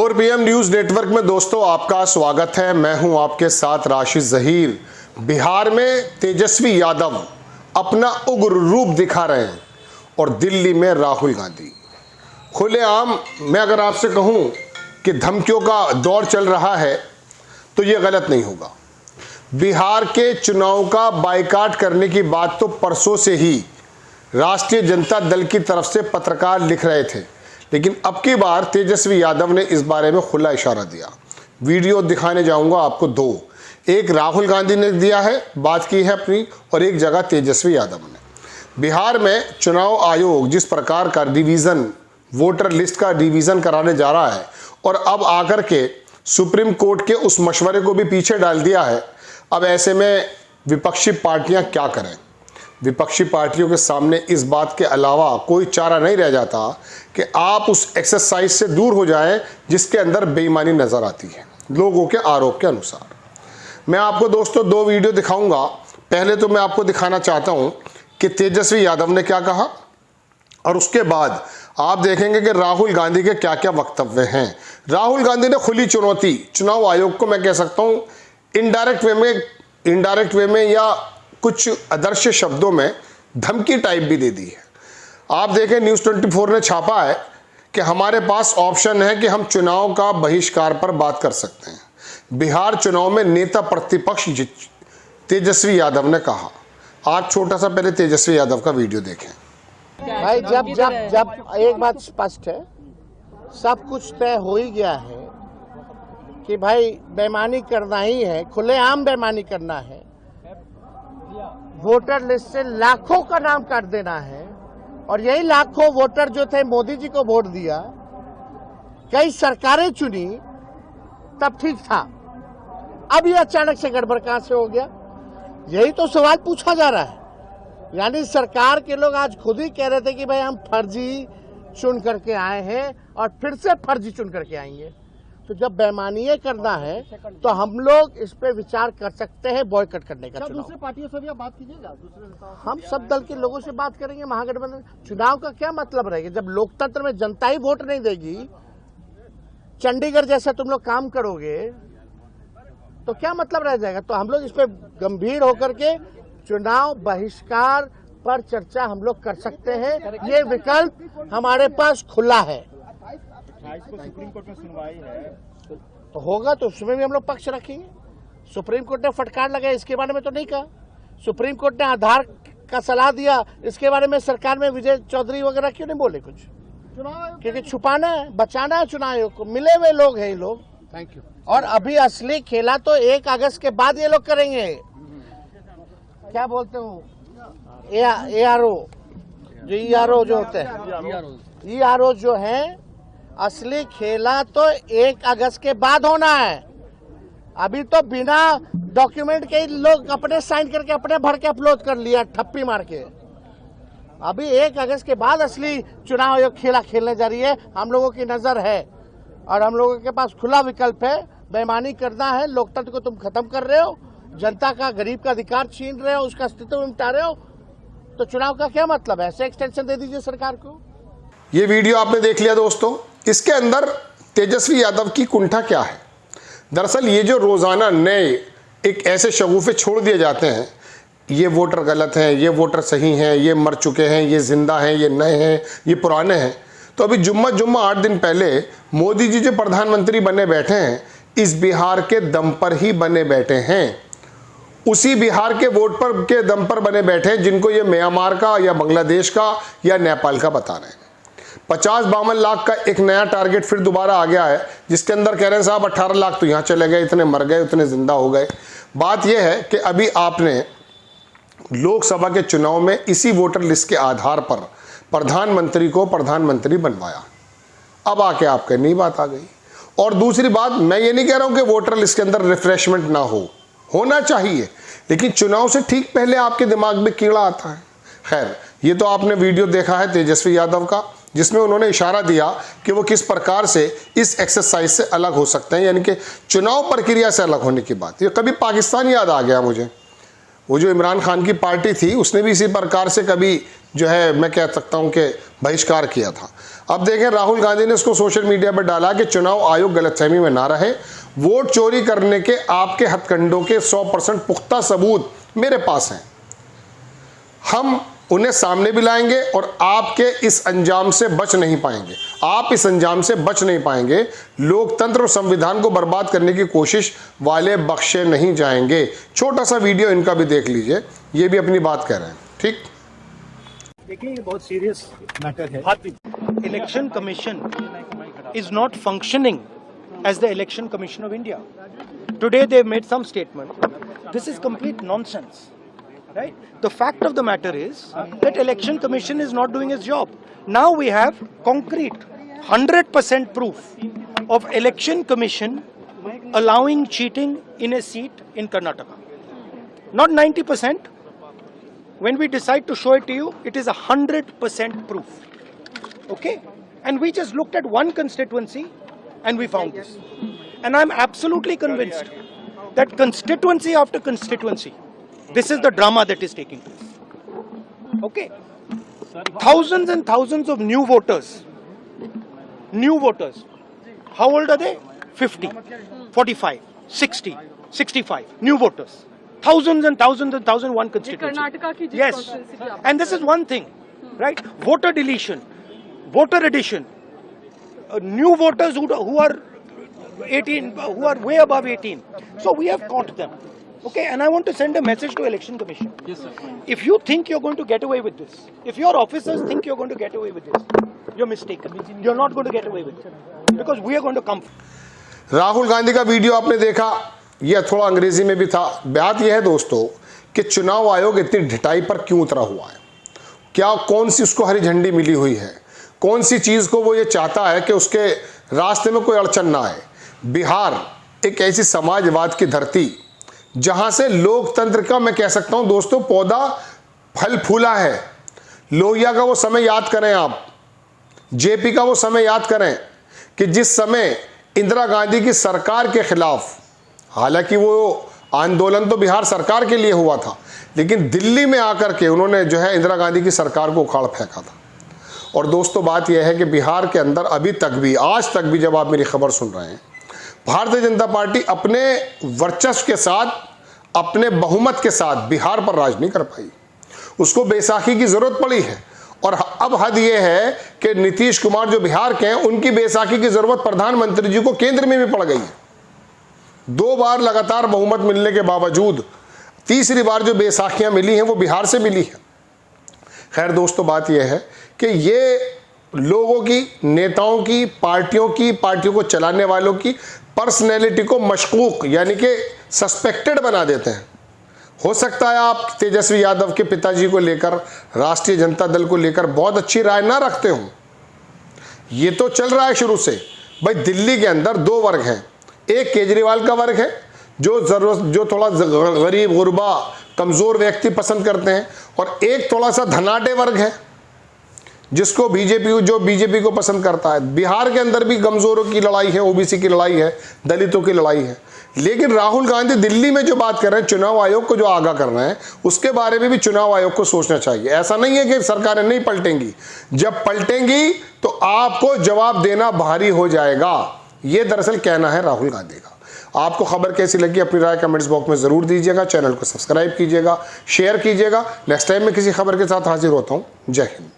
और PM news network में दोस्तों आपका स्वागत है। मैं हूं आपके साथ राशिद जहीर। बिहार में तेजस्वी यादव अपना उग्र रूप दिखा रहे हैं और दिल्ली में राहुल गांधी खुलेआम। मैं अगर आपसे कहूं कि धमकियों का दौर चल रहा है तो यह गलत नहीं होगा। बिहार के चुनाव का बायकॉट करने की बात तो परसों से ही राष्ट्रीय जनता दल की तरफ से पत्रकार लिख रहे थे, लेकिन अब की बार तेजस्वी यादव ने इस बारे में खुला इशारा दिया। वीडियो दिखाने जाऊंगा आपको दो, एक राहुल गांधी ने दिया है, बात की है अपनी, और एक जगह तेजस्वी यादव ने। बिहार में चुनाव आयोग जिस प्रकार का डिवीज़न, वोटर लिस्ट का डिवीज़न कराने जा रहा है और अब आकर के सुप्रीम कोर्ट के उस मशवरे को भी पीछे डाल दिया है। अब ऐसे में विपक्षी पार्टियां क्या करें? विपक्षी पार्टियों के सामने इस बात के अलावा कोई चारा नहीं रह जाता कि आप उस एक्सरसाइज से दूर हो जाएं जिसके अंदर बेईमानी नजर आती है लोगों के आरोप के अनुसार। मैं आपको दोस्तों दो वीडियो दिखाऊंगा। पहले तो मैं आपको दिखाना चाहता हूं कि तेजस्वी यादव ने क्या कहा, और उसके बाद आप देखेंगे कि राहुल गांधी के क्या क्या वक्तव्य हैं। राहुल गांधी ने खुली चुनौती चुनाव आयोग को, मैं कह सकता हूं इनडायरेक्ट वे में या कुछ अदृश्य शब्दों में धमकी टाइप भी दे दी है। आप देखें, न्यूज़ 24 ने छापा है कि हमारे पास ऑप्शन है कि हम चुनाव का बहिष्कार पर बात कर सकते हैं। बिहार चुनाव में नेता प्रतिपक्ष तेजस्वी यादव ने कहा। आप छोटा सा पहले तेजस्वी यादव का वीडियो देखें। भाई जब एक बात स्पष्ट है, सब कुछ तय हो ही गया है कि भाई बेईमानी करना ही है, खुलेआम बेईमानी करना है, वोटर लिस्ट से लाखों का नाम काट देना है। और यही लाखों वोटर जो थे मोदी जी को वोट दिया, कई सरकारें चुनी, तब ठीक था। अब ये अचानक से गड़बड़ कहां से हो गया? यही तो सवाल पूछा जा रहा है। यानी सरकार के लोग आज खुद ही कह रहे थे कि भाई हम फर्जी चुन करके आए हैं और फिर से फर्जी चुन करके आएंगे। तो जब बेईमानी करना है तो हम लोग इस पे विचार कर सकते हैं बॉयकॉट करने का। दूसरी पार्टियों से भी आप बात कीजिएगा, दूसरे नेताओं से। हम सब दल के लोगों से बात करेंगे। महागठबंधन चुनाव का क्या मतलब रहेगा जब लोकतंत्र में जनता ही वोट नहीं देगी? चंडीगढ़ जैसा तुम लोग काम करोगे तो क्या मतलब रह जाएगा? तो हम लोग इस पे गंभीर होकर के चुनाव बहिष्कार पर चर्चा हम लोग कर सकते हैं। ये विकल्प हमारे पास खुला है। सुप्रीम कोर्ट में सुनवाई है तो होगा तो उसमें भी हम लोग पक्ष रखेंगे। सुप्रीम कोर्ट ने फटकार लगाया, इसके बारे में तो नहीं कहा। सुप्रीम कोर्ट ने आधार का सलाह दिया, इसके बारे में सरकार में विजय चौधरी वगैरह क्यों नहीं बोले कुछ? क्योंकि छुपाना है, बचाना है चुनाव आयोग को। मिले हुए लोग हैं ये लोग। Thank you. और अभी असली खेला तो 1 अगस्त के बाद ये लोग करेंगे। क्या बोलते हो, ARO जो ERO जो होते हैं, ERO जो है, असली खेला तो 1 अगस्त के बाद होना है। अभी तो बिना डॉक्यूमेंट के लोग अपने साइन करके अपने भर के अपलोड कर लिया, ठप्पी मार के। अभी 1 अगस्त के बाद असली चुनाव आयोग खेला खेलने जा रही है। हम लोगों की नजर है और हम लोगों के पास खुला विकल्प है। बेईमानी करना है, लोकतंत्र को तुम खत्म कर रहे हो, जनता का, गरीब का अधिकार छीन रहे हो, उसका अस्तित्व मिटा रहे हो, तो चुनाव का क्या मतलब है? ऐसे एक्सटेंशन दे दीजिए सरकार को। ये वीडियो आपने देख लिया दोस्तों। इसके अंदर तेजस्वी यादव की कुंठा क्या है? दरअसल ये जो रोजाना नए एक ऐसे शगुफे छोड़ दिए जाते हैं, ये वोटर गलत हैं, ये वोटर सही हैं, ये मर चुके हैं, ये जिंदा हैं, ये नए हैं, ये पुराने हैं। तो अभी जुम्मा 8 दिन पहले मोदी जी जो प्रधानमंत्री बने बैठे हैं, इस बिहार के दम पर ही बने बैठे हैं। उसी बिहार के वोट पर के दम पर बने बैठे हैं जिनको ये म्यांमार का या बांग्लादेश का या नेपाल का बता रहे हैं। 50-52 लाख का एक नया टारगेट फिर दोबारा आ गया है, जिसके अंदर कह रहे हैं साहब 18 लाख तो यहाँ चले गए, इतने मर गए, उतने जिंदा हो गए। बात यह है कि अभी आपने लोकसभा के चुनाव में इसी वोटर लिस्ट के आधार पर प्रधानमंत्री को प्रधानमंत्री बनवाया। अब आके आपके नई बात आ गई। और दूसरी बात, मैं ये नहीं कह रहा हूं कि वोटर लिस्ट के अंदर रिफ्रेशमेंट ना हो, होना चाहिए, लेकिन चुनाव से ठीक पहले आपके दिमाग में कीड़ा आता है। खैर, ये तो आपने वीडियो देखा है तेजस्वी यादव का, जिसमें उन्होंने इशारा दिया कि वो किस प्रकार से इस एक्सरसाइज से अलग हो सकते हैं, यानी कि चुनाव प्रक्रिया से अलग होने की बात। ये कभी पाकिस्तान याद आ गया मुझे। वो जो इमरान खान की पार्टी थी, उसने भी इसी प्रकार से कभी जो है मैं कह सकता हूं कि बहिष्कार किया था। अब देखें राहुल गांधी ने इसको सोशल मीडिया पर डाला कि चुनाव आयोग गलतफहमी में ना रहे, वोट चोरी करने के आपके हथकंडों के 100% पुख्ता सबूत मेरे पास हैं, हम उन्हें सामने भी लाएंगे और आपके इस अंजाम से बच नहीं पाएंगे, आप इस अंजाम से बच नहीं पाएंगे। लोकतंत्र और संविधान को बर्बाद करने की कोशिश वाले बख्शे नहीं जाएंगे। छोटा सा वीडियो इनका भी देख लीजिए, ये भी अपनी बात कह रहे हैं। ठीक, देखिए ये बहुत सीरियस मैटर है। Election Commission is not functioning as the Election Commission of India. Today they made some statement. This is complete nonsense, right? The fact of the matter is that Election Commission is not doing its job. Now we have concrete 100% proof of Election Commission allowing cheating in a seat in Karnataka. Not 90%. When we decide to show it to you, it is 100% proof. Okay? And we just looked at one constituency and we found this. And I'm absolutely convinced that constituency after constituency, this is the drama that is taking place. Okay? Thousands and thousands of new voters. New voters. How old are they? 50, 45, 60, 65. New voters. Thousands and thousands and thousands, one constituency. Karnataka की जिस Yes. constituency की आप And this is one thing, right? Voter deletion, voter addition, new voters who are 18, who are way above 18. So we have caught them. Okay, and I want to send a message to Election Commission. Yes, sir. If you think you're going to get away with this, if your officers think you're going to get away with this, you're mistaken. You're not going to get away with it. Because we are going to come. Rahul Gandhi का video आपने देखा, यह थोड़ा अंग्रेजी में भी था। बात यह है दोस्तों कि चुनाव आयोग इतनी ढिठाई पर क्यों उतरा हुआ है, क्या कौन सी उसको हरी झंडी मिली हुई है, कौन सी चीज़ को वो ये चाहता है कि उसके रास्ते में कोई अड़चन ना आए। बिहार एक ऐसी समाजवाद की धरती जहां से लोकतंत्र का मैं कह सकता हूं दोस्तों पौधा फल फूला है। लोहिया का वो समय याद करें, आप जेपी का वो समय याद करें कि जिस समय इंदिरा गांधी की सरकार के खिलाफ, हालांकि वो आंदोलन तो बिहार सरकार के लिए हुआ था, लेकिन दिल्ली में आकर के उन्होंने जो है इंदिरा गांधी की सरकार को उखाड़ फेंका था। और दोस्तों बात यह है कि बिहार के अंदर अभी तक भी, आज तक भी जब आप मेरी खबर सुन रहे हैं, भारतीय जनता पार्टी अपने वर्चस्व के साथ, अपने बहुमत के साथ बिहार पर राज नहीं कर पाई। उसको बैसाखी की जरूरत पड़ी है। और अब हद यह है कि नीतीश कुमार जो बिहार के हैं, उनकी बैसाखी की जरूरत प्रधानमंत्री जी को केंद्र में भी पड़ गई है। 2 बार लगातार बहुमत मिलने के बावजूद तीसरी बार जो बैसाखियां मिली हैं वो बिहार से मिली है। खैर दोस्तों बात यह है कि ये लोगों की, नेताओं की, पार्टियों को चलाने वालों की पर्सनैलिटी को मशकूक यानी कि सस्पेक्टेड बना देते हैं। हो सकता है आप तेजस्वी यादव के पिताजी को लेकर, राष्ट्रीय जनता दल को लेकर बहुत अच्छी राय ना रखते हो। ये तो चल रहा है शुरू से। भाई दिल्ली के अंदर 2 वर्ग हैं, एक केजरीवाल का वर्ग है जो थोड़ा गरीब, गुरबा, कमज़ोर व्यक्ति पसंद करते हैं, और एक थोड़ा सा धनाटे वर्ग है जिसको बीजेपी को पसंद करता है। बिहार के अंदर भी कमज़ोरों की लड़ाई है, ओबीसी की लड़ाई है, दलितों की लड़ाई है। लेकिन राहुल गांधी दिल्ली में जो बात कर रहे हैं, चुनाव आयोग को जो आगाह कर रहे हैं, उसके बारे में भी चुनाव आयोग को सोचना चाहिए। ऐसा नहीं है कि सरकारें नहीं पलटेंगी, जब पलटेंगी तो आपको जवाब देना भारी हो जाएगा। ये दरअसल कहना है राहुल गांधी का। आपको खबर कैसी लगी अपनी राय कमेंट्स बॉक्स में ज़रूर दीजिएगा। चैनल को सब्सक्राइब कीजिएगा, शेयर कीजिएगा। नेक्स्ट टाइम मैं किसी खबर के साथ हाजिर होता हूँ। जय हिंद।